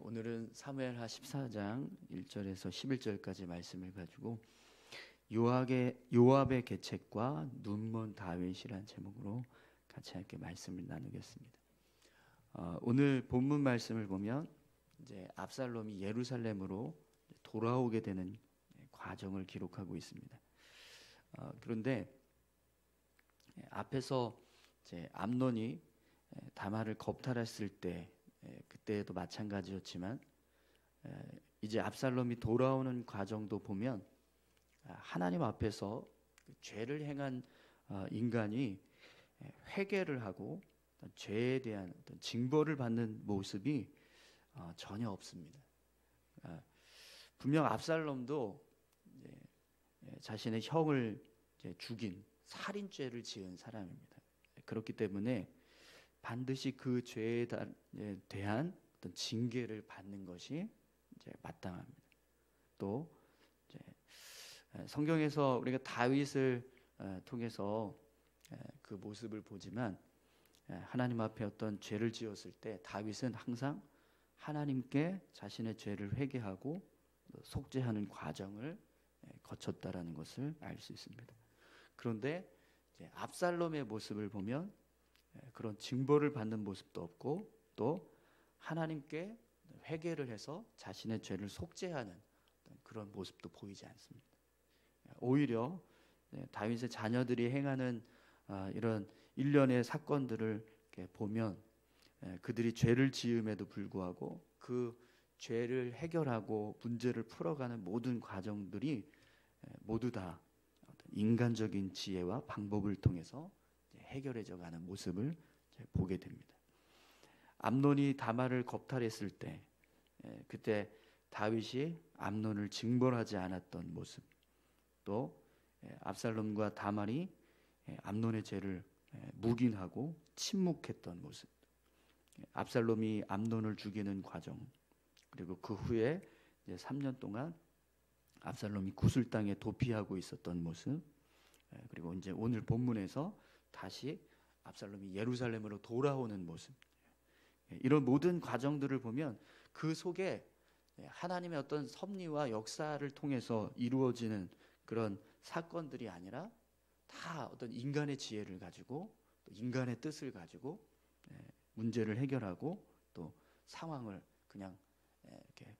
오늘은 사무엘하 14장 1절에서 11절까지 말씀을 가지고 요압의 계책과 눈먼 다윗이란 제목으로 같이 함께 말씀을 나누겠습니다. 오늘 본문 말씀을 보면 이제 압살롬이 예루살렘으로 돌아오게 되는 과정을 기록하고 있습니다. 그런데 앞에서 이제 암논이 다말을 겁탈했을 때 그때도 마찬가지였지만 이제 압살롬이 돌아오는 과정도 보면 하나님 앞에서 죄를 행한 인간이 회개를 하고 죄에 대한 어떤 징벌을 받는 모습이 전혀 없습니다. 분명 압살롬도 자신의 형을 죽인 살인죄를 지은 사람입니다. 그렇기 때문에 반드시 그 죄에 대한 어떤 징계를 받는 것이 이제 마땅합니다. 또 이제 성경에서 우리가 다윗을 통해서 그 모습을 보지만 하나님 앞에 어떤 죄를 지었을 때 다윗은 항상 하나님께 자신의 죄를 회개하고 속죄하는 과정을 거쳤다라는 것을 알 수 있습니다. 그런데 이제 압살롬의 모습을 보면 그런 징벌을 받는 모습도 없고 또 하나님께 회개를 해서 자신의 죄를 속죄하는 그런 모습도 보이지 않습니다. 오히려 다윗의 자녀들이 행하는 이런 일련의 사건들을 보면 그들이 죄를 지음에도 불구하고 그 죄를 해결하고 문제를 풀어가는 모든 과정들이 모두 다 인간적인 지혜와 방법을 통해서 해결해져 가는 모습을 보게 됩니다. 암논이 다말을 겁탈했을 때 그때 다윗이 암논을 징벌하지 않았던 모습, 또 압살롬과 다말이 암논의 죄를 묵인하고 침묵했던 모습, 압살롬이 암논을 죽이는 과정, 그리고 그 후에 3년 동안 압살롬이 구슬 땅에 도피하고 있었던 모습, 그리고 이제 오늘 본문에서 다시 압살롬이 예루살렘으로 돌아오는 모습, 이런 모든 과정들을 보면 그 속에 하나님의 어떤 섭리와 역사를 통해서 이루어지는 그런 사건들이 아니라 다 어떤 인간의 지혜를 가지고 또 인간의 뜻을 가지고 문제를 해결하고 또 상황을 그냥 이렇게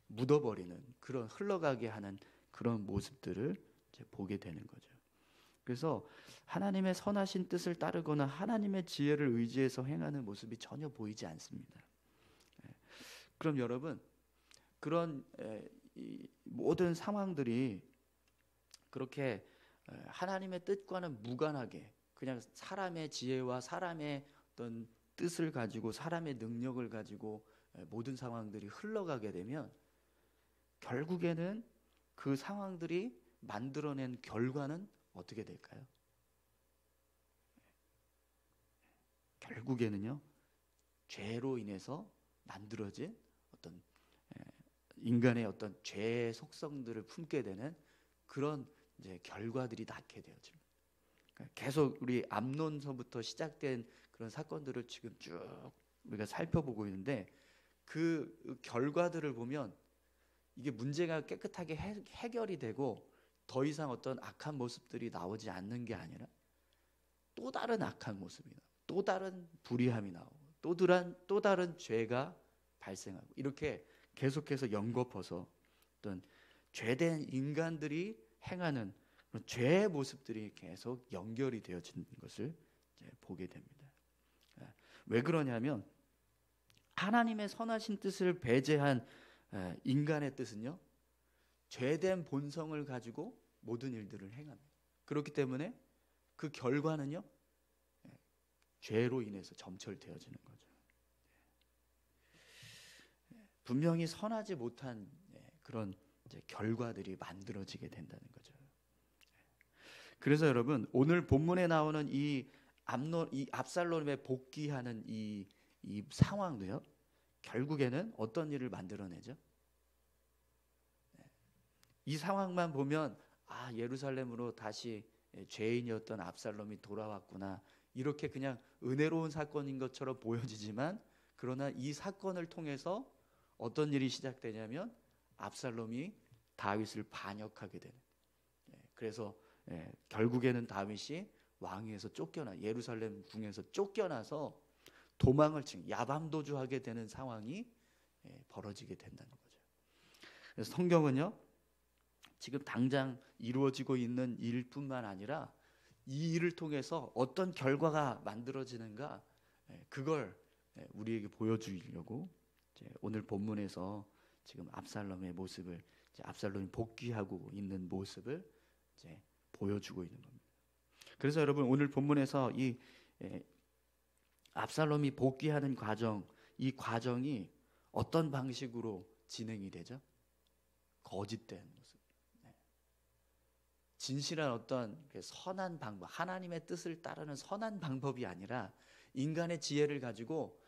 묻어버리는 그런 흘러가게 하는 그런 모습들을 이제 보게 되는 거죠. 그래서 하나님의 선하신 뜻을 따르거나 하나님의 지혜를 의지해서 행하는 모습이 전혀 보이지 않습니다. 그럼 여러분, 그런 이 모든 상황들이 그렇게 하나님의 뜻과는 무관하게 그냥 사람의 지혜와 사람의 어떤 뜻을 가지고 사람의 능력을 가지고 모든 상황들이 흘러가게 되면 결국에는 그 상황들이 만들어낸 결과는 어떻게 될까요? 결국에는요, 죄로 인해서 만들어진 어떤 인간의 어떤 죄의 속성들을 품게 되는 그런 이제 결과들이 낳게 되어집니다. 계속 우리 암논서부터 시작된 그런 사건들을 지금 쭉 우리가 살펴보고 있는데 그 결과들을 보면 이게 문제가 깨끗하게 해결이 되고 더 이상 어떤 악한 모습들이 나오지 않는 게 아니라 또 다른 악한 모습이 나오고 또 다른 불의함이 나오고 또 다른 죄가 발생하고 이렇게 계속해서 연거퍼서 어떤 죄된 인간들이 행하는 그런 죄의 모습들이 계속 연결이 되어지는 것을 이제 보게 됩니다. 왜 그러냐면 하나님의 선하신 뜻을 배제한 인간의 뜻은요, 죄된 본성을 가지고 모든 일들을 행합니다. 그렇기 때문에 그 결과는요, 죄로 인해서 점철되어지는 거죠. 분명히 선하지 못한 그런 이제 결과들이 만들어지게 된다는 거죠. 그래서 여러분, 오늘 본문에 나오는 이 압살롬의 복귀하는 이 상황도요, 결국에는 어떤 일을 만들어내죠? 이 상황만 보면 예루살렘으로 다시 죄인이었던 압살롬이 돌아왔구나, 이렇게 그냥 은혜로운 사건인 것처럼 보여지지만 그러나 이 사건을 통해서 어떤 일이 시작되냐면 압살롬이 다윗을 반역하게 되는. 그래서 결국에는 다윗이 왕위에서 쫓겨나 예루살렘 궁에서 쫓겨나서 도망을 야밤도주하게 되는 상황이 벌어지게 된다는 거죠. 그래서 성경은요, 지금 당장 이루어지고 있는 일뿐만 아니라 이 일을 통해서 어떤 결과가 만들어지는가, 그걸 우리에게 보여주려고 오늘 본문에서 지금 압살롬의 모습을, 압살롬이 복귀하고 있는 모습을 보여주고 있는 겁니다. 그래서 여러분, 오늘 본문에서 이 압살롬이 복귀하는 과정, 이 과정이 어떤 방식으로 진행이 되죠? 거짓된 모습. 진실한 어떤 선한 방법, 하나님의 뜻을 따르는 선한 방법이 아니라 인간의 지혜를 가지고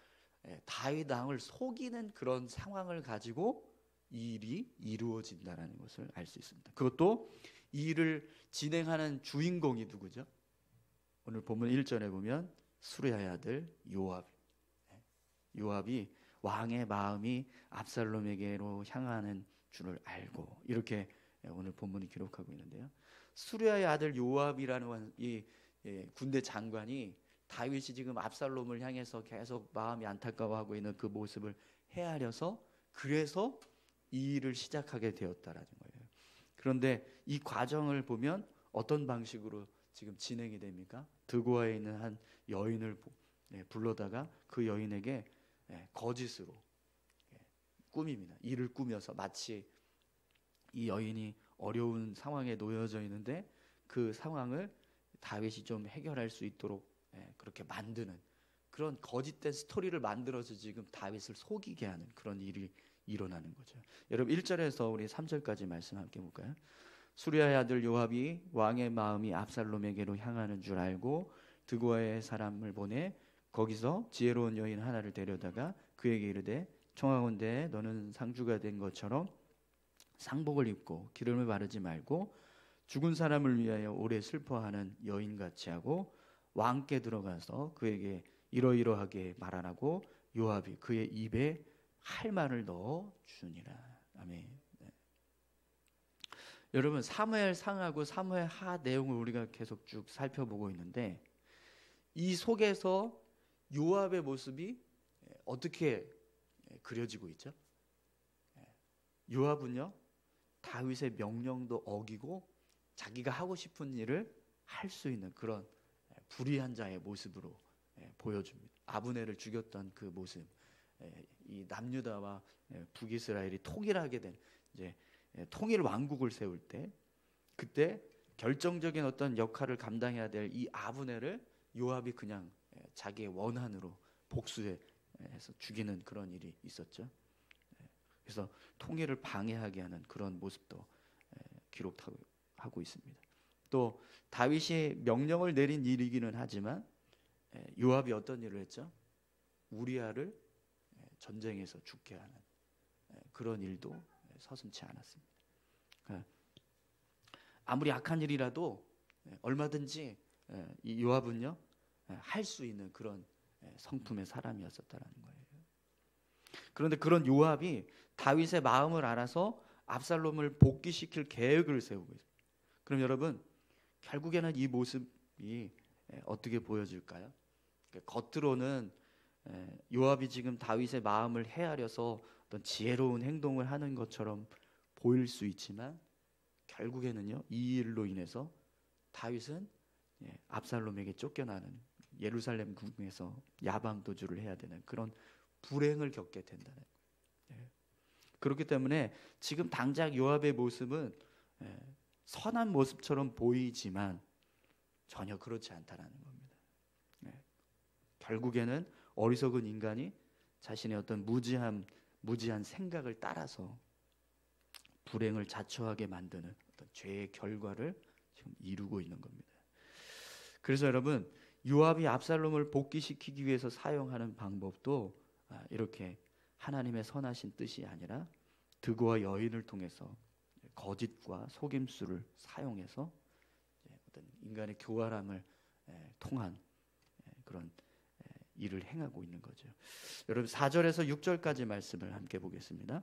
다윗 왕을 속이는 그런 상황을 가지고 이 일이 이루어진다는 것을 알 수 있습니다. 그것도 이 일을 진행하는 주인공이 누구죠? 오늘 본문 1절에 보면 수르야의 아들 요압. 요압이 왕의 마음이 압살롬에게로 향하는 줄을 알고, 이렇게 오늘 본문이 기록하고 있는데요. 수르야의 아들 요압이라는 이 군대 장관이 다윗이 지금 압살롬을 향해서 계속 마음이 안타까워하고 있는 그 모습을 헤아려서, 그래서 이 일을 시작하게 되었다라는 거예요. 그런데 이 과정을 보면 어떤 방식으로 지금 진행이 됩니까? 드고아에 있는 한 여인을 불러다가 그 여인에게 거짓으로 꾸밉니다. 일을 꾸며서 마치 이 여인이 어려운 상황에 놓여져 있는데 그 상황을 다윗이 좀 해결할 수 있도록 그렇게 만드는, 그런 거짓된 스토리를 만들어서 지금 다윗을 속이게 하는 그런 일이 일어나는 거죠. 여러분, 1절에서 우리 3절까지 말씀 함께 볼까요? 수리아의 아들 요압이 왕의 마음이 압살롬에게로 향하는 줄 알고 드고아의 사람을 보내 거기서 지혜로운 여인 하나를 데려다가 그에게 이르되, 청하건대 너는 상주가 된 것처럼 상복을 입고 기름을 바르지 말고 죽은 사람을 위하여 오래 슬퍼하는 여인같이 하고 왕께 들어가서 그에게 이러이러하게 말하라고 요압이 그의 입에 할 말을 넣어 주니라. 아멘. 여러분, 사무엘 상하고 사무엘 하 내용을 우리가 계속 쭉 살펴보고 있는데, 이 속에서 요압의 모습이 어떻게 그려지고 있죠? 요압은요, 다윗의 명령도 어기고 자기가 하고 싶은 일을 할 수 있는 그런 불의한 자의 모습으로 보여줍니다. 아브넬을 죽였던 그 모습, 이 남유다와 북이스라엘이 통일하게 된 이제 통일 왕국을 세울 때, 그때 결정적인 어떤 역할을 감당해야 될 이 아브넬을 요압이 그냥 자기의 원한으로 복수해서 죽이는 그런 일이 있었죠. 그래서 통일을 방해하게 하는 그런 모습도 기록하고 있습니다. 또 다윗이 명령을 내린 일이기는 하지만 요압이 어떤 일을 했죠? 우리아를 전쟁에서 죽게 하는 그런 일도 서슴지 않았습니다. 아무리 악한 일이라도 얼마든지 이 요압은요, 할 수 있는 그런 성품의 사람이었었다는 거예요. 그런데 그런 요압이 다윗의 마음을 알아서 압살롬을 복귀시킬 계획을 세우고 있어요. 그럼 여러분, 결국에는 이 모습이 어떻게 보여질까요? 겉으로는 요압이 지금 다윗의 마음을 헤아려서 어떤 지혜로운 행동을 하는 것처럼 보일 수 있지만, 결국에는요, 이 일로 인해서 다윗은 압살롬에게 쫓겨나는, 예루살렘 궁에서 야밤 도주를 해야 되는 그런 불행을 겪게 된다는 거예요. 그렇기 때문에 지금 당장 요압의 모습은 선한 모습처럼 보이지만 전혀 그렇지 않다는 겁니다. 결국에는 어리석은 인간이 자신의 어떤 무지한 생각을 따라서 불행을 자초하게 만드는 어떤 죄의 결과를 지금 이루고 있는 겁니다. 그래서 여러분, 요압이 압살롬을 복귀시키기 위해서 사용하는 방법도 이렇게 하나님의 선하신 뜻이 아니라 드고와 여인을 통해서 거짓과 속임수를 사용해서 어떤 인간의 교활함을 통한 그런 일을 행하고 있는 거죠. 여러분 4절에서 6절까지 말씀을 함께 보겠습니다.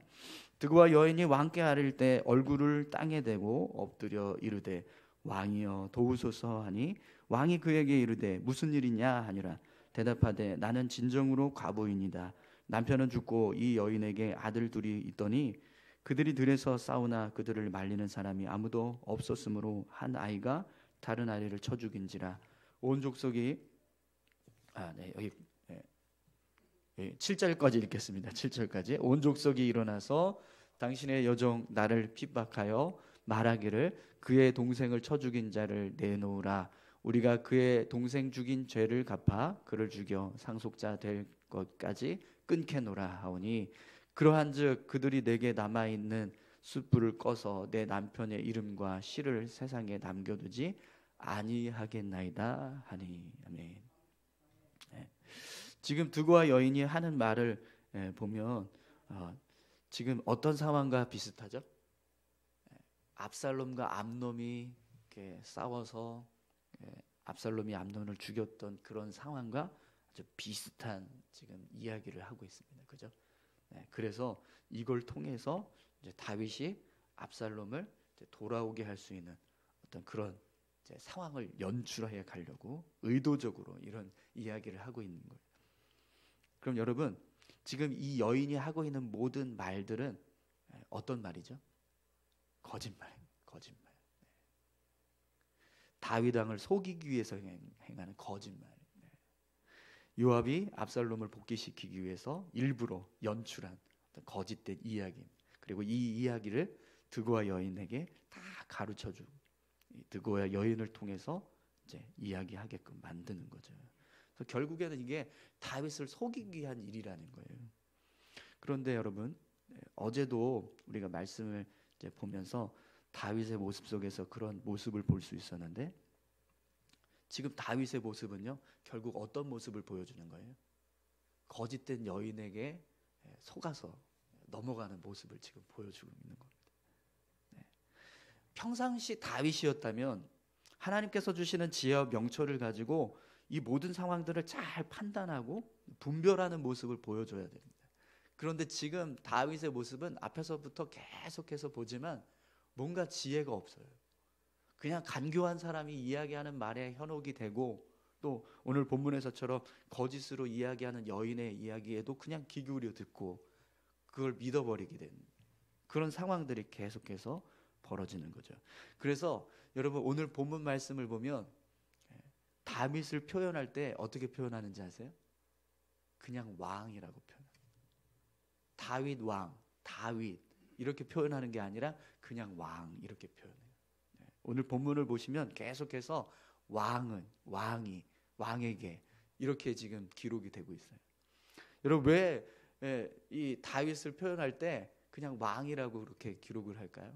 드고와 여인이 왕께 아뢰일 때 얼굴을 땅에 대고 엎드려 이르되 왕이여 도우소서 하니 왕이 그에게 이르되 무슨 일이냐 하니라. 대답하되 나는 진정으로 과부인이다. 남편은 죽고 이 여인에게 아들 둘이 있더니 그들이 들에서 싸우나 그들을 말리는 사람이 아무도 없었으므로 한 아이가 다른 아이를 쳐 죽인지라. 온 족속이 여기 7절까지 읽겠습니다. 7절까지 온 족속이 일어나서 당신의 여종 나를 핍박하여 말하기를 그의 동생을 쳐 죽인 자를 내놓으라. 우리가 그의 동생 죽인 죄를 갚아 그를 죽여 상속자 될 것까지 끊게노라 하오니 그러한즉 그들이 내게 남아있는 숯불을 꺼서 내 남편의 이름과 시를 세상에 남겨두지 아니하겠나이다 하니. 아멘. 지금 드고와 여인이 하는 말을 보면 지금 어떤 상황과 비슷하죠? 압살롬과 암논이 이렇게 싸워서 압살롬이 암논을 죽였던 그런 상황과 아주 비슷한 지금 이야기를 하고 있습니다. 그죠? 그래서 이걸 통해서 이제 다윗이 압살롬을 이제 돌아오게 할 수 있는 어떤 그런 이제 상황을 연출해 가려고 의도적으로 이런 이야기를 하고 있는 거예요. 그럼 여러분 지금 이 여인이 하고 있는 모든 말들은 어떤 말이죠? 거짓말. 다윗 왕을 속이기 위해서 행하는 거짓말. 요압이 압살롬을 복귀시키기 위해서 일부러 연출한 거짓된 이야기. 그리고 이 이야기를 드고와 여인에게 다 가르쳐주고 드고와 여인을 통해서 이제 이야기하게끔 만드는 거죠. 그래서 결국에는 이게 다윗을 속이기 위한 일이라는 거예요. 그런데 여러분 어제도 우리가 말씀을 이제 보면서 다윗의 모습 속에서 그런 모습을 볼 수 있었는데 지금 다윗의 모습은요 결국 어떤 모습을 보여주는 거예요? 거짓된 여인에게 속아서 넘어가는 모습을 지금 보여주고 있는 겁니다. 평상시 다윗이었다면 하나님께서 주시는 지혜와 명철을 가지고 이 모든 상황들을 잘 판단하고 분별하는 모습을 보여줘야 됩니다. 그런데 지금 다윗의 모습은 앞에서부터 계속해서 보지만 뭔가 지혜가 없어요. 그냥 간교한 사람이 이야기하는 말에 현혹이 되고 또 오늘 본문에서처럼 거짓으로 이야기하는 여인의 이야기에도 그냥 귀 기울여 듣고 그걸 믿어버리게 되는 그런 상황들이 계속해서 벌어지는 거죠. 그래서 여러분 오늘 본문 말씀을 보면 다윗을 표현할 때 어떻게 표현하는지 아세요? 그냥 왕이라고 표현해요. 다윗 왕, 다윗 이렇게 표현하는 게 아니라 그냥 왕 이렇게 표현해요. 오늘 본문을 보시면 계속해서 왕에게 이렇게 지금 기록이 되고 있어요. 여러분 왜 이 다윗을 표현할 때 그냥 왕이라고 그렇게 기록을 할까요?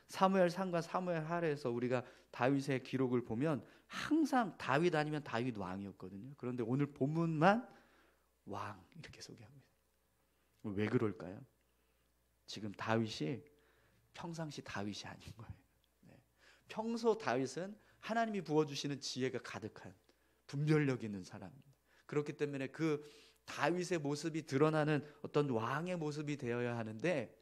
사무엘 상과 사무엘 하에서 우리가 다윗의 기록을 보면 항상 다윗 아니면 다윗 왕이었거든요. 그런데 오늘 본문만 왕 이렇게 소개하고 있어요. 왜 그럴까요? 지금 다윗이 평상시 다윗이 아닌 거예요. 평소 다윗은 하나님이 부어주시는 지혜가 가득한 분별력 있는 사람입니다. 그렇기 때문에 그 다윗의 모습이 드러나는 어떤 왕의 모습이 되어야 하는데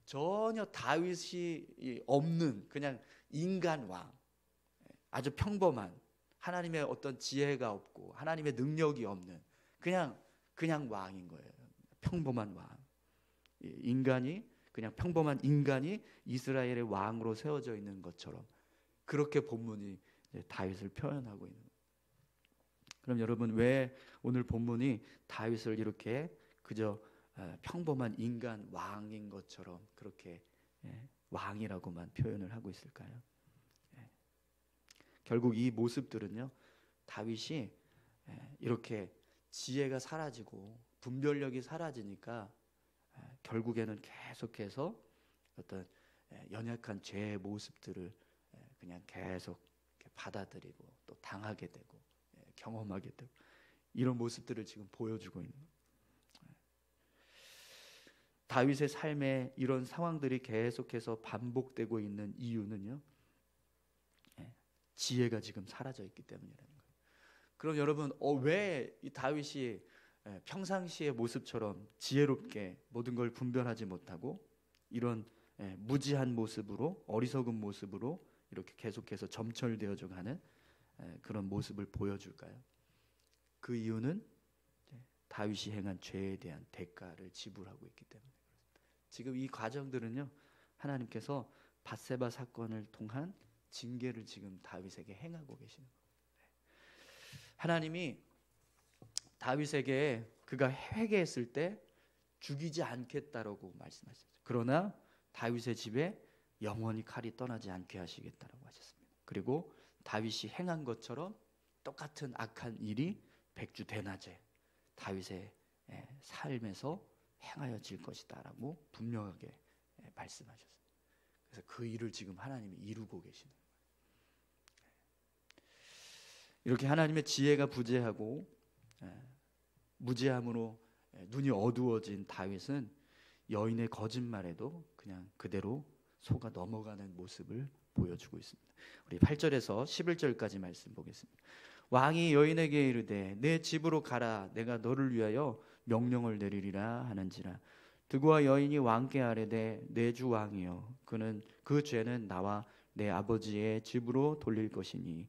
전혀 다윗이 없는 그냥 인간 왕, 아주 평범한 하나님의 어떤 지혜가 없고 하나님의 능력이 없는 그냥 왕인 거예요. 평범한 왕. 인간이 그냥 평범한 인간이 이스라엘의 왕으로 세워져 있는 것처럼 그렇게 본문이 다윗을 표현하고 있는 거예요. 그럼 여러분 왜 오늘 본문이 다윗을 이렇게 그저 평범한 인간 왕인 것처럼 그렇게 왕이라고만 표현을 하고 있을까요? 결국 이 모습들은요 다윗이 이렇게 지혜가 사라지고 분별력이 사라지니까 결국에는 계속해서 어떤 연약한 죄의 모습들을 그냥 계속 받아들이고 또 당하게 되고 경험하게 되고 이런 모습들을 지금 보여주고 있는 거예요. 다윗의 삶에 이런 상황들이 계속해서 반복되고 있는 이유는요 지혜가 지금 사라져 있기 때문이라는 거예요. 그럼 여러분 왜 이 다윗이 평상시의 모습처럼 지혜롭게 모든 걸 분별하지 못하고 이런 무지한 모습으로 어리석은 모습으로 이렇게 계속해서 점철되어져 가는 그런 모습을 보여줄까요? 그 이유는 다윗이 행한 죄에 대한 대가를 지불하고 있기 때문에 그렇습니다. 지금 이 과정들은요, 하나님께서 밧세바 사건을 통한 징계를 지금 다윗에게 행하고 계시는 거예요. 하나님이 다윗에게 그가 회개했을 때 죽이지 않겠다라고 말씀하셨죠. 그러나 다윗의 집에 영원히 칼이 떠나지 않게 하시겠다라고 하셨습니다. 그리고 다윗이 행한 것처럼 똑같은 악한 일이 백주 대낮에 다윗의 삶에서 행하여질 것이다라고 분명하게 말씀하셨어요. 그래서 그 일을 지금 하나님이 이루고 계시는 거예요. 이렇게 하나님의 지혜가 부재하고 무지함으로 눈이 어두워진 다윗은 여인의 거짓말에도 그냥 그대로 속아 넘어가는 모습을 보여주고 있습니다. 우리 8절에서 11절까지 말씀 보겠습니다. 왕이 여인에게 이르되 내 집으로 가라 내가 너를 위하여 명령을 내리리라 하는지라. 드고와 여인이 왕께 아뢰되 내 주 왕이여 그는 그 죄는 나와 내 아버지의 집으로 돌릴 것이니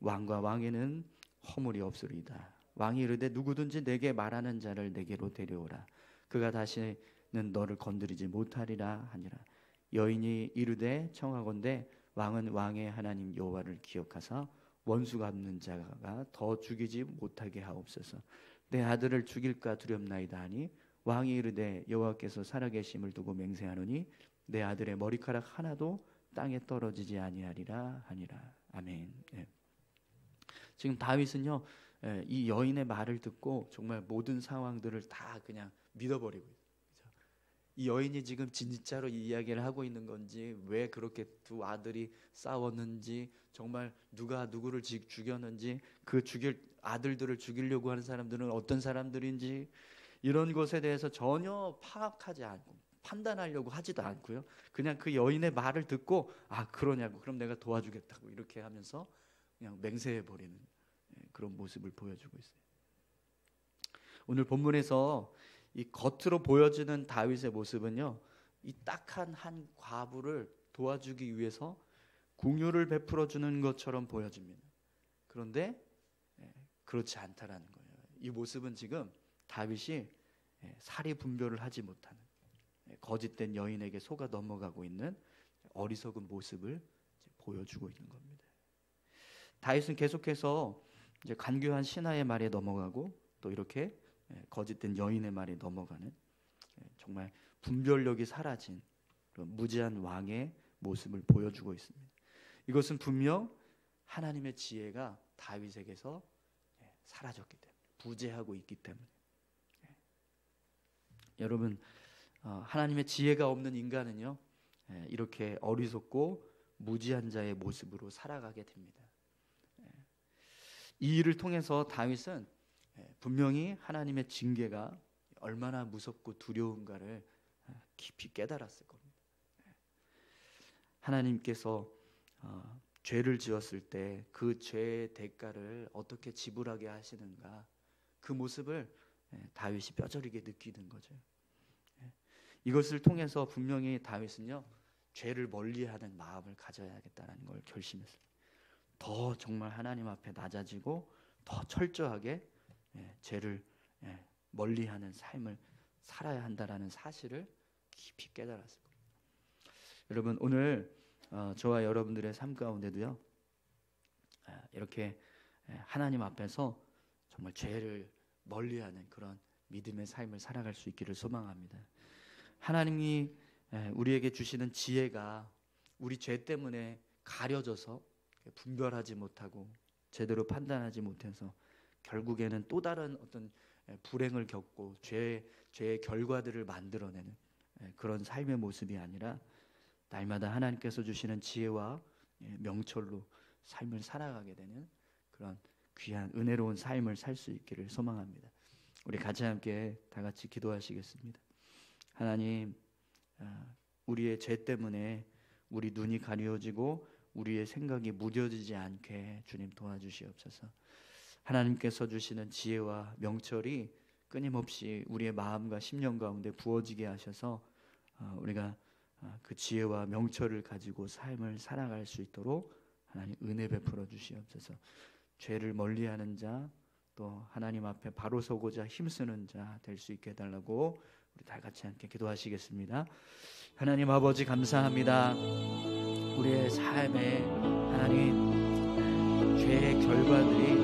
왕과 왕에는 허물이 없으리이다. 왕이 이르되 누구든지 내게 말하는 자를 내게로 데려오라. 그가 다시는 너를 건드리지 못하리라 하니라. 여인이 이르되 청하건대 왕은 왕의 하나님 여호와를 기억하사 원수 갚는 자가 더 죽이지 못하게 하옵소서. 내 아들을 죽일까 두렵나이다 하니 왕이 이르되 여호와께서 살아계심을 두고 맹세하노니 내 아들의 머리카락 하나도 땅에 떨어지지 아니하리라 하니라. 아멘. 지금 다윗은요, 이 여인의 말을 듣고 정말 모든 상황들을 다 그냥 믿어버리고 있어요. 이 여인이 지금 진짜로 이 이야기를 하고 있는 건지, 왜 그렇게 두 아들이 싸웠는지, 정말 누가 누구를 죽였는지, 그 죽일 아들들을 죽이려고 하는 사람들은 어떤 사람들인지, 이런 것에 대해서 전혀 파악하지 않고 판단하려고 하지도 않고요. 그냥 그 여인의 말을 듣고 그러냐고, 그럼 내가 도와주겠다고 이렇게 하면서 그냥 맹세해버리는 그런 모습을 보여주고 있어요. 오늘 본문에서 이 겉으로 보여지는 다윗의 모습은요, 이 딱한 한 과부를 도와주기 위해서 궁유를 베풀어 주는 것처럼 보여집니다. 그런데 그렇지 않다라는 거예요. 이 모습은 지금 다윗이 사리 분별을 하지 못하는 거짓된 여인에게 속아 넘어가고 있는 어리석은 모습을 보여주고 있는 겁니다. 다윗은 계속해서 이제 간교한 신하의 말에 넘어가고 또 이렇게 거짓된 여인의 말에 넘어가는 정말 분별력이 사라진 그런 무지한 왕의 모습을 보여주고 있습니다. 이것은 분명 하나님의 지혜가 다윗에게서 사라졌기 때문에, 부재하고 있기 때문에. 여러분, 하나님의 지혜가 없는 인간은요, 이렇게 어리석고 무지한 자의 모습으로 살아가게 됩니다. 이 일을 통해서 다윗은 분명히 하나님의 징계가 얼마나 무섭고 두려운가를 깊이 깨달았을 겁니다. 하나님께서 죄를 지었을 때 그 죄의 대가를 어떻게 지불하게 하시는가, 그 모습을 다윗이 뼈저리게 느끼는 거죠. 이것을 통해서 분명히 다윗은요, 죄를 멀리하는 마음을 가져야겠다는 걸 결심했습니다. 더 정말 하나님 앞에 낮아지고 더 철저하게 죄를 멀리하는 삶을 살아야 한다라는 사실을 깊이 깨달았을 겁니다. 여러분, 오늘 저와 여러분들의 삶 가운데도요, 이렇게 하나님 앞에서 정말 죄를 멀리하는 그런 믿음의 삶을 살아갈 수 있기를 소망합니다. 하나님이 우리에게 주시는 지혜가 우리 죄 때문에 가려져서 분별하지 못하고 제대로 판단하지 못해서 결국에는 또 다른 어떤 불행을 겪고 죄의 결과들을 만들어내는 그런 삶의 모습이 아니라 날마다 하나님께서 주시는 지혜와 명철로 삶을 살아가게 되는 그런 귀한 은혜로운 삶을 살 수 있기를 소망합니다. 우리 같이 함께 다 같이 기도하시겠습니다. 하나님, 우리의 죄 때문에 우리 눈이 가려지고 우리의 생각이 무뎌지지 않게 주님 도와주시옵소서. 하나님께서 주시는 지혜와 명철이 끊임없이 우리의 마음과 심령 가운데 부어지게 하셔서 우리가 그 지혜와 명철을 가지고 삶을 살아갈 수 있도록 하나님 은혜 베풀어 주시옵소서. 죄를 멀리하는 자, 또 하나님 앞에 바로 서고자 힘쓰는 자 될 수 있게 해달라고 우리 다 같이 함께 기도하시겠습니다. 하나님 아버지 감사합니다. 우리의 삶에 하나님 죄의 결과들이